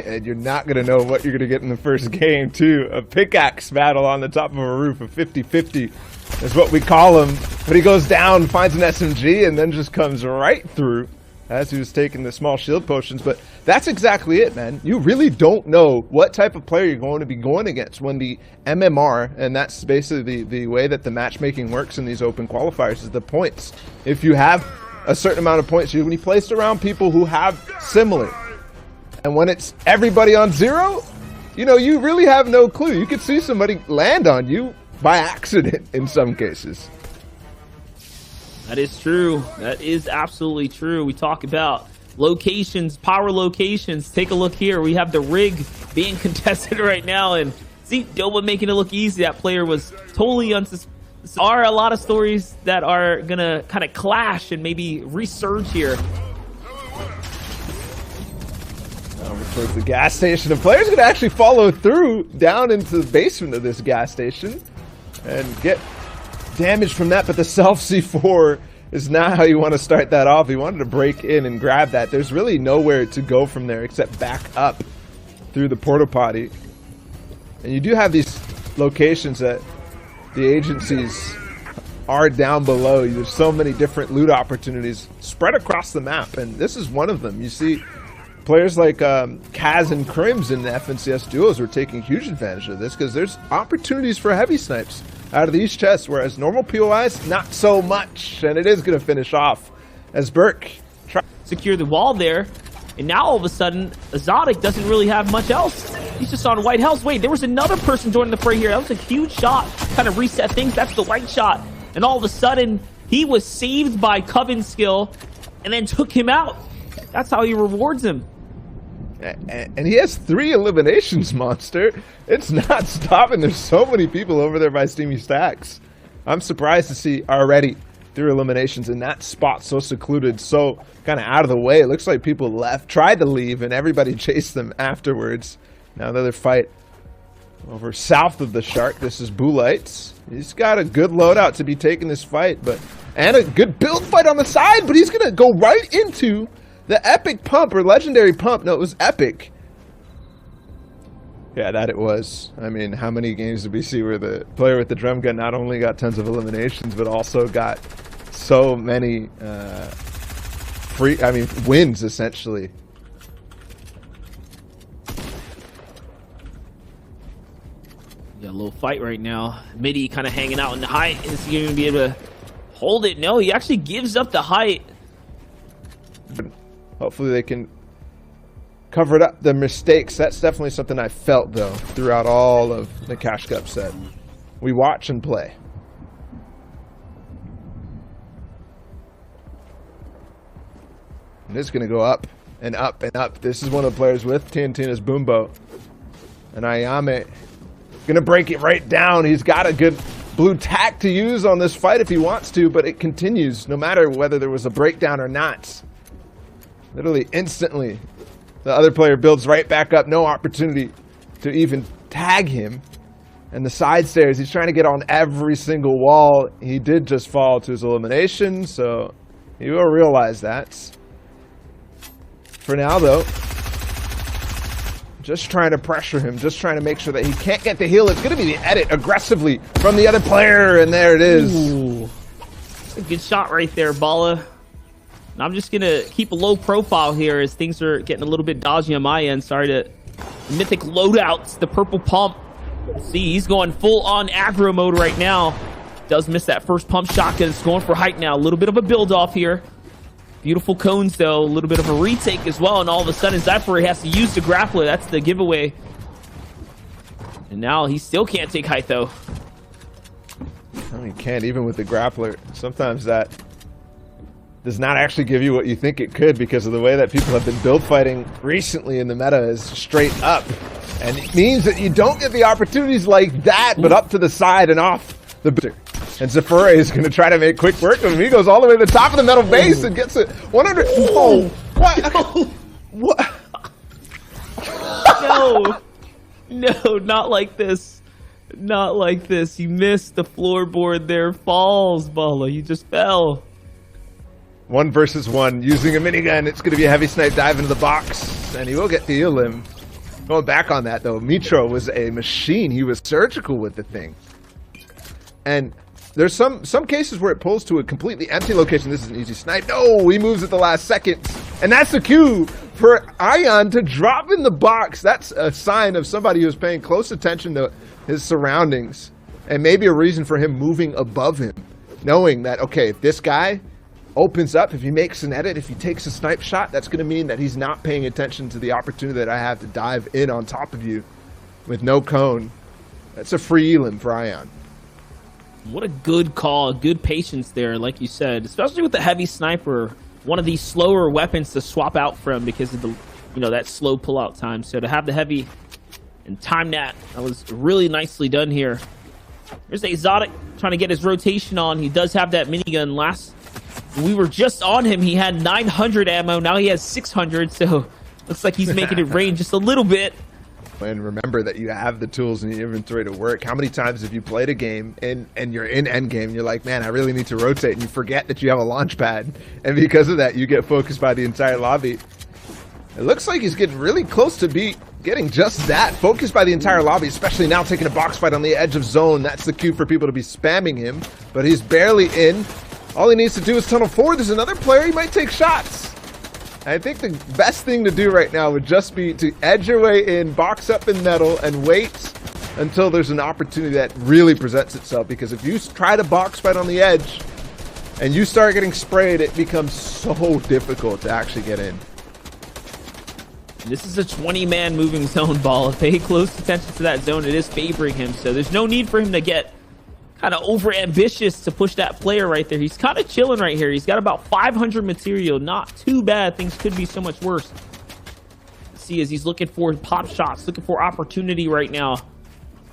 And you're not going to know what you're going to get in the first game, too. A pickaxe battle on the top of a roof, a 50-50 is what we call him. But he goes down, finds an SMG, and then just comes right through as he was taking the small shield potions. But that's exactly it, man. You really don't know what type of player you're going to be going against when the MMR, and that's basically the way that the matchmaking works in these open qualifiers, is the points. If you have a certain amount of points, you're going to be placed around people who have similar. And when it's everybody on 0, you know, you really have no clue. You could see somebody land on you by accident in some cases. That is true. That is absolutely true. We talk about locations, power locations. Take a look here. We have the rig being contested right now, and see, Doba making it look easy. That player was totally unsuspecting. There are a lot of stories that are gonna kind of clash and maybe resurge here. Over towards the gas station. The player's gonna actually follow through down into the basement of this gas station and get damage from that, but the self C4 is not how you want to start that off. He wanted to break in and grab that. There's really nowhere to go from there except back up through the porta potty. And you do have these locations that the agencies are down below. There's so many different loot opportunities spread across the map, and this is one of them. You see players like Kaz and Crims in the FNCS duos are taking huge advantage of this because there's opportunities for heavy snipes out of these chests, whereas normal POIs, not so much. And it is going to finish off as Burke tries to secure the wall there. And now all of a sudden, Exotic doesn't really have much else. He's just on white health. Wait, there was another person joining the fray here. That was a huge shot. Kind of reset things. That's the white shot. And all of a sudden, he was saved by Coven's skill and then took him out. That's how he rewards him. And he has 3 eliminations, Monster. It's not stopping. There's so many people over there by Steamy Stacks. I'm surprised to see already 3 eliminations in that spot, so secluded, so kind of out of the way. It looks like people left, tried to leave, and everybody chased them afterwards. Now another fight over south of the Shark. This is Boolites. He's got a good loadout to be taking this fight, and a good build fight on the side, but he's going to go right into the epic pump, or legendary pump. No, it was epic. Yeah, that it was. I mean, how many games did we see where the player with the drum gun not only got tons of eliminations, but also got so many wins, essentially. Got a little fight right now. Midi kind of hanging out in the height. Is he going to be able to hold it? No, he actually gives up the height. Hopefully they can cover up the mistakes. That's definitely something I felt, though, throughout all of the Cash Cup set. We watch and play. And it's going to go up and up and up. This is one of the players with TNT in his boombo. And Ayame going to break it right down. He's got a good blue tack to use on this fight if he wants to, but it continues no matter whether there was a breakdown or not. Literally instantly, the other player builds right back up. No opportunity to even tag him. And the side stairs, he's trying to get on every single wall. He did just fall to his elimination, so he will realize that. For now, though, just trying to pressure him, just trying to make sure that he can't get the heal. It's going to be the edit aggressively from the other player, and there it is. Ooh. A good shot right there, Balla. And I'm just going to keep a low profile here as things are getting a little bit dodgy on my end. Sorry to Mythic loadouts, the purple pump. See, he's going full on aggro mode right now. Does miss that first pump shotgun. It's going for height now. A little bit of a build off here. Beautiful cones though. A little bit of a retake as well. And all of a sudden, Zypher has to use the grappler. That's the giveaway. And now he still can't take height though. No, he can't, even with the grappler. Sometimes that does not actually give you what you think it could, because of the way that people have been build fighting recently in the meta is straight up. And it means that you don't get the opportunities like that, but up to the side and off the booster. And Zafure is going to try to make quick work of him. He goes all the way to the top of the metal base and gets it 100. Oh, what? What? No. No, not like this. Not like this. You missed the floorboard there. Falls, Balla. You just fell. 1 versus 1 using a minigun. It's going to be a heavy snipe dive into the box, and he will get the heal him. Going back on that, though, Mitro was a machine. He was surgical with the thing. And there's some cases where it pulls to a completely empty location. This is an easy snipe. No, he moves at the last second. And that's the cue for Ion to drop in the box. That's a sign of somebody who's paying close attention to his surroundings. And maybe a reason for him moving above him. Knowing that, okay, if this guy opens up, if he makes an edit, if he takes a snipe shot, that's going to mean that he's not paying attention to the opportunity that I have to dive in on top of you with no cone. That's a free elim for Ion. What a good call, good patience there, like you said, especially with the heavy sniper, one of these slower weapons to swap out from because of the, that slow pullout time. So to have the heavy and time that was really nicely done here. There's Exotic trying to get his rotation on. He does have that minigun. Last we were just on him, he had 900 ammo. Now he has 600, so looks like he's making it rain just a little bit. And remember that you have the tools in your inventory to work. How many times have you played a game and you're in endgame and you're like, man, I really need to rotate, and you forget that you have a launch pad, and because of that you get focused by the entire lobby. It looks like he's getting really close to getting just that, focused by the entire lobby, especially now taking a box fight on the edge of zone. That's the cue for people to be spamming him, but he's barely in. All he needs to do is tunnel forward. There's another player, he might take shots. I think the best thing to do right now would just be to edge your way in, box up in metal, and wait until there's an opportunity that really presents itself. Because if you try to box fight on the edge and you start getting sprayed, it becomes so difficult to actually get in. This is a 20-man moving zone, Ball. Pay close attention to that zone. It is favoring him, so there's no need for him to get kind of over-ambitious to push that player right there. He's kind of chilling right here. He's got about 500 material. Not too bad. Things could be so much worse. See, as he's looking for pop shots, looking for opportunity right now.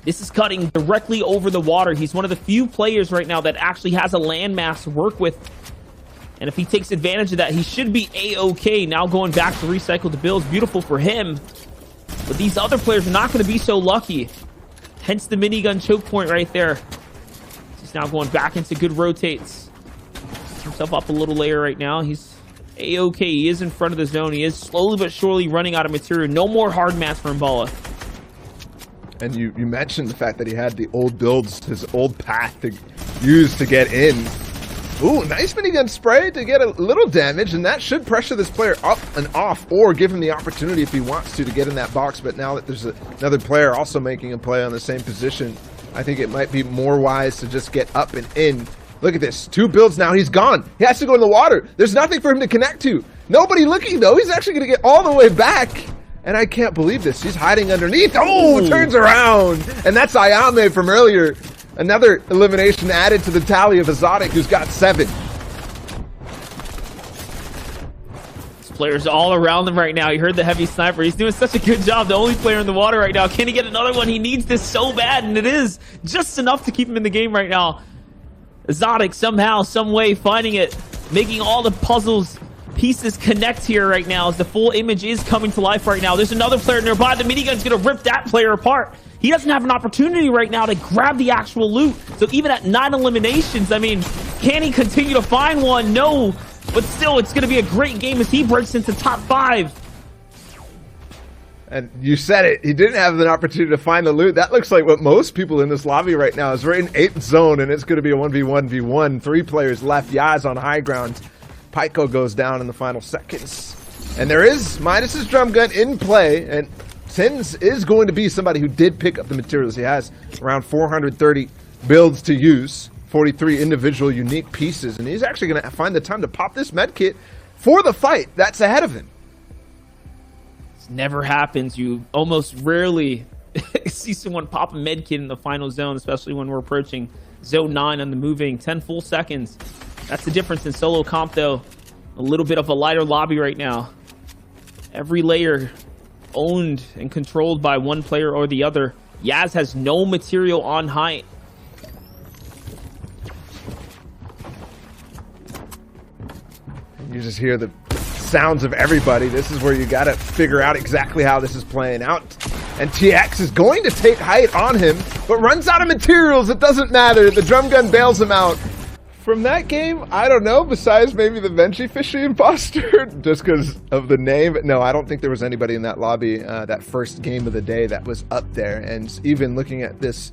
This is cutting directly over the water. He's one of the few players right now that actually has a landmass to work with. And if he takes advantage of that, he should be A-okay. Now going back to recycle the builds. Beautiful for him. But these other players are not going to be so lucky. Hence the minigun choke point right there. He's now going back into good rotates. Puts himself up a little layer right now. He's A-okay. He is in front of the zone. He is slowly but surely running out of material. No more hard mats for Mbala. And you mentioned the fact that he had the old builds, his old path to use to get in. Ooh, nice minigun spray to get a little damage, and that should pressure this player up and off, or give him the opportunity if he wants to get in that box. But now that there's another player also making a play on the same position, I think it might be more wise to just get up and in. Look at this, 2 builds now, he's gone. He has to go in the water. There's nothing for him to connect to. Nobody looking though, he's actually gonna get all the way back. And I can't believe this, he's hiding underneath. Oh, turns around. And that's Ayame from earlier. Another elimination added to the tally of Exotic, who's got 7. This player's all around him right now. You heard the heavy sniper. He's doing such a good job. The only player in the water right now. Can he get another one? He needs this so bad, and it is just enough to keep him in the game right now. Exotic somehow, some way finding it, making all the puzzles pieces connect here right now as the full image is coming to life right now. There's another player nearby. The minigun's gonna rip that player apart. He doesn't have an opportunity right now to grab the actual loot. So even at 9 eliminations, I mean, can he continue to find one? No, but still, it's gonna be a great game as he breaks into top 5. And you said it, he didn't have an opportunity to find the loot. That looks like what most people in this lobby right now is. We're in 8th zone, and it's gonna be a 1v1v1. 3 players left. Yaz on high ground. Pyko goes down in the final seconds. And there is Midas's drum gun in play, and Tins is going to be somebody who did pick up the materials. He has around 430 builds to use, 43 individual unique pieces, and he's actually going to find the time to pop this med kit for the fight that's ahead of him. This never happens. You almost rarely see someone pop a med kit in the final zone, especially when we're approaching zone 9 on the moving. 10 full seconds. That's the difference in solo comp, though. A little bit of a lighter lobby right now. Every layer owned and controlled by one player or the other. Yaz has no material on height. You just hear the sounds of everybody. This is where you got to figure out exactly how this is playing out. And TX is going to take height on him, but runs out of materials. It doesn't matter. The drum gun bails him out. From that game, I don't know, besides maybe the Venti Fishy imposter, just because of the name. No, I don't think there was anybody in that lobby, that first game of the day, that was up there. And even looking at this